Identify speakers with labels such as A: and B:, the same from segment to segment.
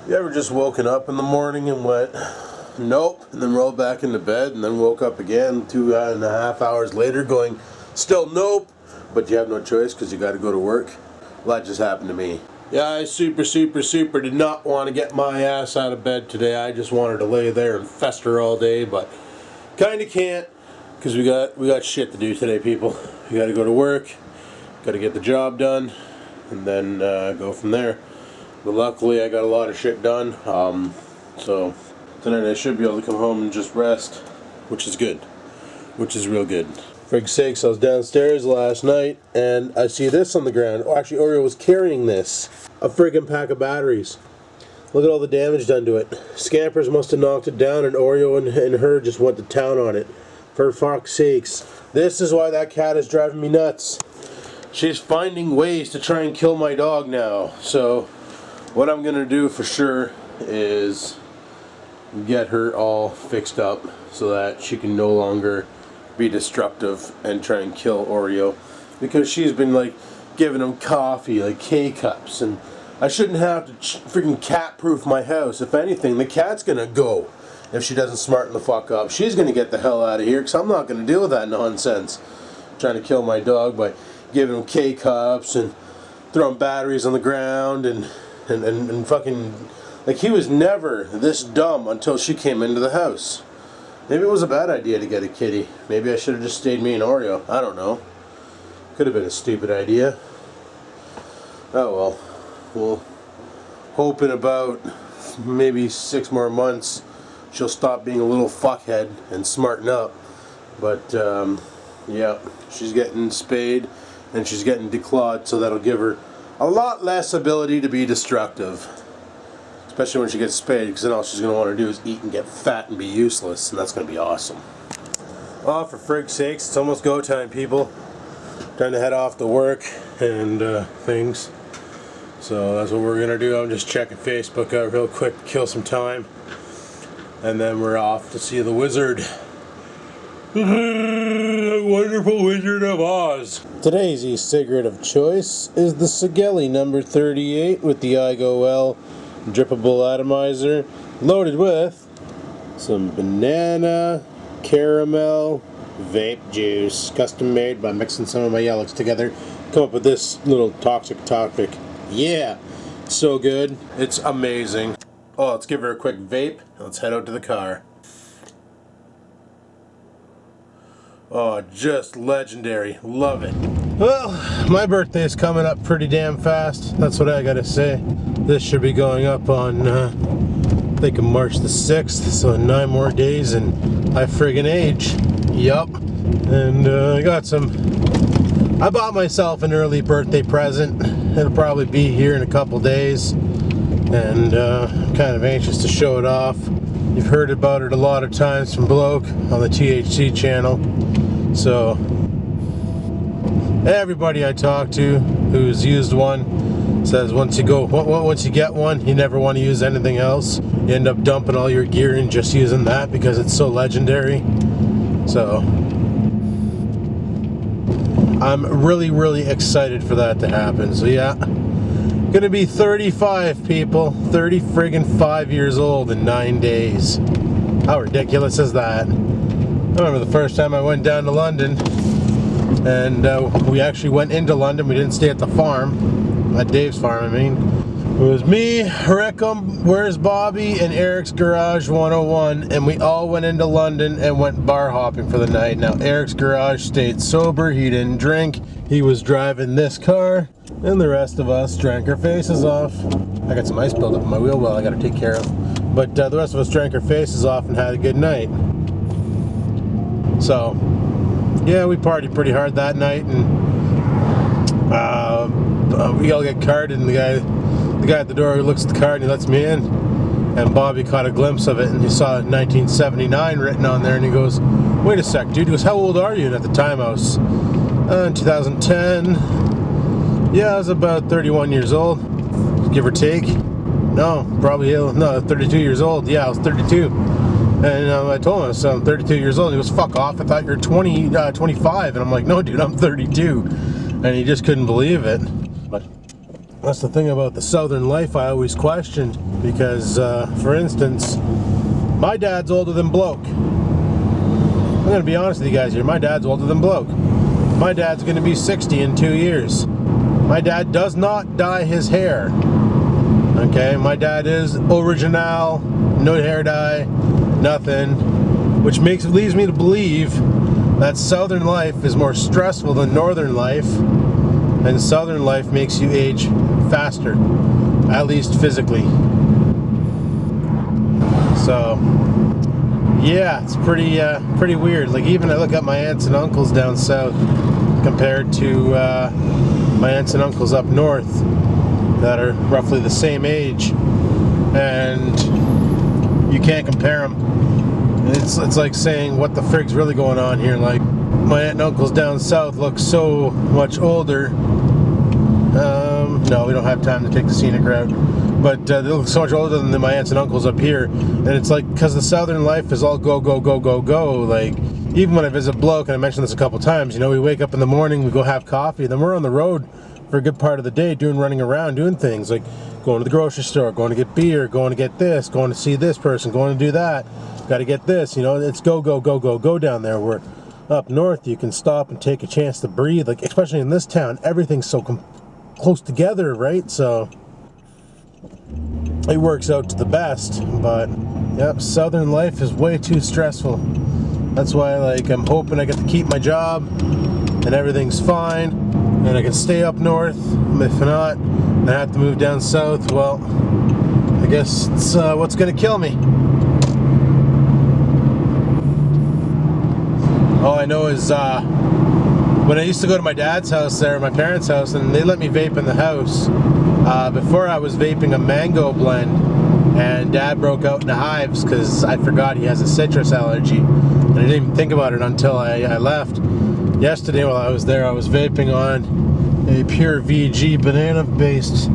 A: You ever just woken up in the morning and went, nope, and then rolled back into bed and then woke up again 2.5 hours later going, still nope, but you have no choice because you got to go to work? Well, that just happened to me. Yeah, I super did not want to get my ass out of bed today. I just wanted to lay there and fester all day, but kind of can't because we got shit to do today, people. We got to go to work, got to get the job done, and then go from there. But luckily I got a lot of shit done, so tonight I should be able to come home and just rest, which is good, which is real good. For Fig's sakes, I was downstairs last night and I see this on the ground. Oh, actually Oreo was carrying this, a friggin' pack of batteries. Look at all the damage done to it. Scampers must have knocked it down and Oreo and her just went to town on it. For fuck's sakes. This is why that cat is driving me nuts. She's finding ways to try and kill my dog now, so what I'm gonna do for sure is get her all fixed up so that she can no longer be destructive and try and kill Oreo, because she's been like giving him coffee, like K-cups, and I shouldn't have to freaking cat-proof my house. If anything, the cat's gonna go if she doesn't smarten the fuck up. She's gonna get the hell out of here because I'm not gonna deal with that nonsense. Trying to kill my dog by giving him K-cups and throwing batteries on the ground and fucking, like, he was never this dumb until she came into the house. Maybe it was a bad idea to get a kitty. Maybe I should have just stayed me and Oreo. I don't know. Could have been a stupid idea. Oh well. We'll hope in about maybe 6 more months she'll stop being a little fuckhead and smarten up. But yeah, she's getting spayed and she's getting declawed, so that'll give her a lot less ability to be destructive, especially when she gets spayed, because then all she's going to want to do is eat and get fat and be useless, and that's going to be awesome. Oh, for frig's sakes, it's almost go time, people. Time to head off to work and things, so that's what we're going to do. I'm just checking Facebook out real quick to kill some time, and then we're off to see the wizard. Wonderful Wizard of Oz. Today's e-cigarette of choice is the Sigelli number 38 with the IGOL drippable atomizer, loaded with some banana caramel vape juice, custom made by mixing some of my yellows together. Come up with this little toxic topic. Yeah, so good. It's amazing. Oh, let's give her a quick vape and let's head out to the car. Oh, just legendary. Love it. Well, my birthday is coming up pretty damn fast. That's what I gotta say. This should be going up on, I think, March the 6th. So 9 more days and I friggin' age. Yup. And I got I bought myself an early birthday present. It'll probably be here in a couple days. And I'm kind of anxious to show it off. You've heard about it a lot of times from Bloke on the THC channel. So everybody I talk to who's used one says once you get one, you never want to use anything else. You end up dumping all your gear and just using that because it's so legendary. So I'm really excited for that to happen. So yeah, gonna be 35, people. 30 friggin' 5 years old in 9 days. How ridiculous is that? I remember the first time I went down to London, and we actually went into London. We didn't stay at the farm, at Dave's farm, I mean. It was me, Rickham, Where's Bobby, and Eric's Garage 101, and we all went into London and went bar hopping for the night. Now, Eric's Garage stayed sober, he didn't drink, he was driving this car, and the rest of us drank our faces off. I got some ice buildup in my wheel well I gotta take care of. But the rest of us drank our faces off and had a good night. So, yeah, we partied pretty hard that night, and we all get carded, and the guy at the door looks at the card and he lets me in, and Bobby caught a glimpse of it and he saw 1979 written on there, and he goes, wait a sec, dude. He goes, how old are you? And at the time I was in 2010, yeah, I was about 31 years old, give or take. No, probably, no, 32 years old. Yeah, I was 32. And I told him, so I'm 32 years old. He goes, fuck off, I thought you were 25. And I'm like, no, dude, I'm 32. And he just couldn't believe it. But That's the thing about the Southern life I always questioned, because, for instance, my dad's older than Bloke. I'm going to be honest with you guys here. My dad's older than Bloke. My dad's going to be 60 in 2 years. My dad does not dye his hair. Okay, my dad is original, no hair dye, nothing, which leads me to believe that Southern life is more stressful than Northern life, and Southern life makes you age faster, at least physically. So, yeah, it's pretty weird. Like, even I look at my aunts and uncles down south compared to my aunts and uncles up north that are roughly the same age, and you can't compare them. It's like saying, what the frig's really going on here? Like, my aunt and uncles down south look so much older. No, we don't have time to take the scenic route, but they look so much older than my aunts and uncles up here. And it's like, because the Southern life is all go, go, go, go, go. Like, even when I visit Bloke, and I mentioned this a couple times, you know, we wake up in the morning, we go have coffee, then we're on the road for a good part of the day, running around, doing things like going to the grocery store, going to get beer, going to get this, going to see this person, going to do that, got to get this, you know, it's go, go, go, go, go down there. Where up north, you can stop and take a chance to breathe, like, especially in this town, everything's so close together, right? So it works out to the best. But yep, Southern life is way too stressful. That's why, like, I'm hoping I get to keep my job and everything's fine and I can stay up north. If not, I have to move down south. Well, I guess it's what's gonna kill me. All I know is when I used to go to my dad's house there, my parents' house, and they let me vape in the house. Before, I was vaping a mango blend, and Dad broke out into hives because I forgot he has a citrus allergy, and I didn't even think about it until I left. Yesterday while I was there, I was vaping on a pure VG banana-based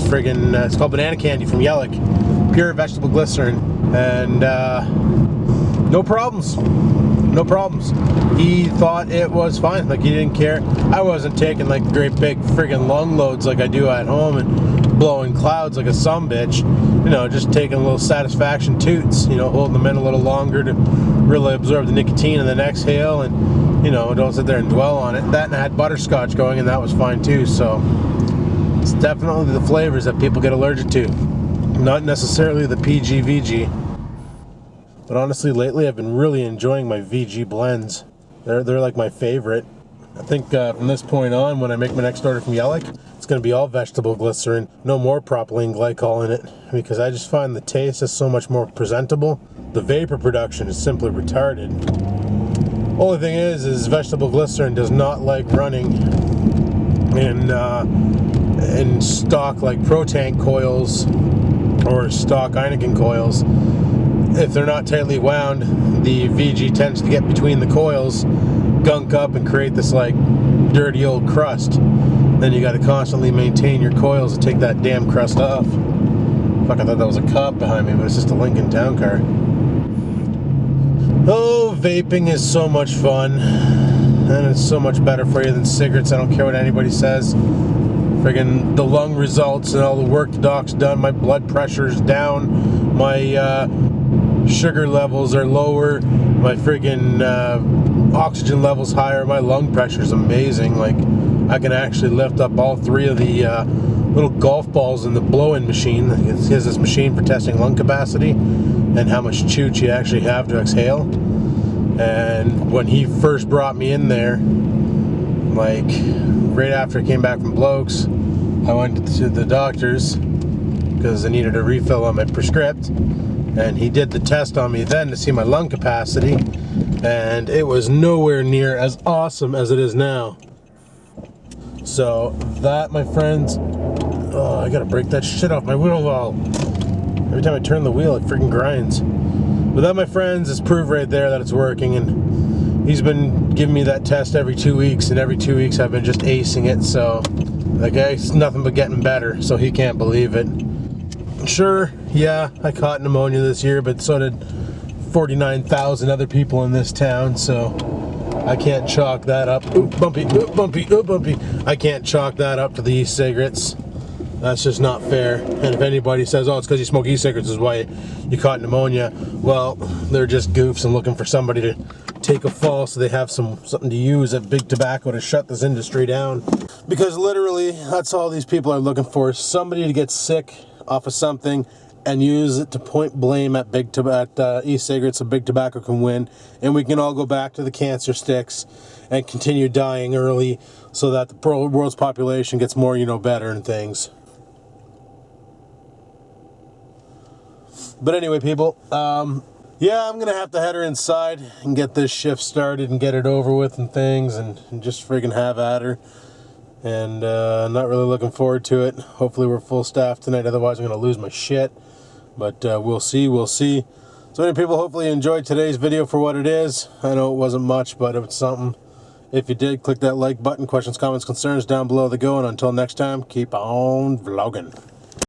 A: friggin', it's called banana candy from Yellick, pure vegetable glycerin, and no problems. No problems. He thought it was fine. Like, he didn't care. I wasn't taking like great big friggin' lung loads like I do at home and blowing clouds like a sumbitch. You know, just taking a little satisfaction toots, you know, holding them in a little longer to really absorb the nicotine and then exhale, and, you know, don't sit there and dwell on it. That, and I had butterscotch going, and that was fine too. So it's definitely the flavors that people get allergic to, not necessarily the PG-VG. But honestly, lately I've been really enjoying my VG blends. They're like my favorite. I think from this point on, when I make my next order from Yellick, it's going to be all vegetable glycerin, no more propylene glycol in it, because I just find the taste is so much more presentable. The vapor production is simply retarded. Only thing is vegetable glycerin does not like running in stock like Pro-Tank coils or stock Heineken coils. If they're not tightly wound, the VG tends to get between the coils, gunk up, and create this like dirty old crust. Then you got to constantly maintain your coils to take that damn crust off. Fuck, I thought that was a cop behind me, but it's just a Lincoln Town Car. Oh, vaping is so much fun, and it's so much better for you than cigarettes. I don't care what anybody says. Friggin' the lung results and all the work the doc's done, my blood pressure's down, my sugar levels are lower, my friggin' oxygen levels higher, my lung pressure's amazing. Like, I can actually lift up all three of the little golf balls in the blow-in machine. He has this machine for testing lung capacity and how much chooch you actually have to exhale. And when he first brought me in there, like right after I came back from Blokes, I went to the doctor's because I needed a refill on my prescript, and he did the test on me then to see my lung capacity, and it was nowhere near as awesome as it is now. So that, my friends, oh, I gotta break that shit off my wheel well. Every time I turn the wheel, it freaking grinds. But that, my friends, is proof right there that it's working, and he's been giving me that test every 2 weeks, and every 2 weeks I've been just acing it, so the guy's nothing but getting better, so he can't believe it. Sure, yeah, I caught pneumonia this year, but so did 49,000 other people in this town, so I can't chalk that up. Oop, bumpy, oop, bumpy, oop, bumpy. I can't chalk that up to the e-cigarettes. That's just not fair. And if anybody says, oh, it's because you smoke e-cigarettes is why you caught pneumonia, well, they're just goofs and looking for somebody to take a fall so they have something to use at Big Tobacco to shut this industry down. Because literally, that's all these people are looking for, is somebody to get sick off of something and use it to point blame at e-cigarettes so Big Tobacco can win, and we can all go back to the cancer sticks and continue dying early so that the world's population gets more, better and things. But anyway, people, yeah, I'm gonna have to head her inside and get this shift started and get it over with and things, and just friggin' have at her. And not really looking forward to it. Hopefully we're full staff tonight, otherwise I'm gonna lose my shit. But we'll see. So anyway, people, hopefully you enjoyed today's video for what it is. I know it wasn't much, but it's something. If you did, click that like button. Questions, comments, concerns down below the go. And until next time, keep on vlogging.